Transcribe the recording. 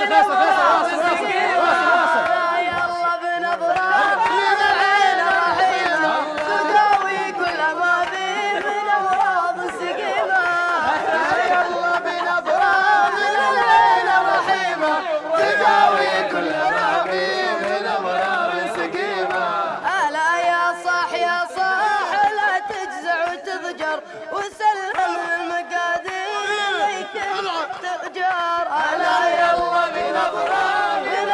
بنبرة سقيمة يلا بنبرة من العين رحيمة تداوي كل أمراضي من أمراض سقيمة يلا بنبرة من العين رحيمة تداوي كل أمراضي من أمراض سقيمة ألا يا صاح يا صاح لا تجزع وتضجر وسلم المقادير ليك تأجر ألا يلا بنبرة من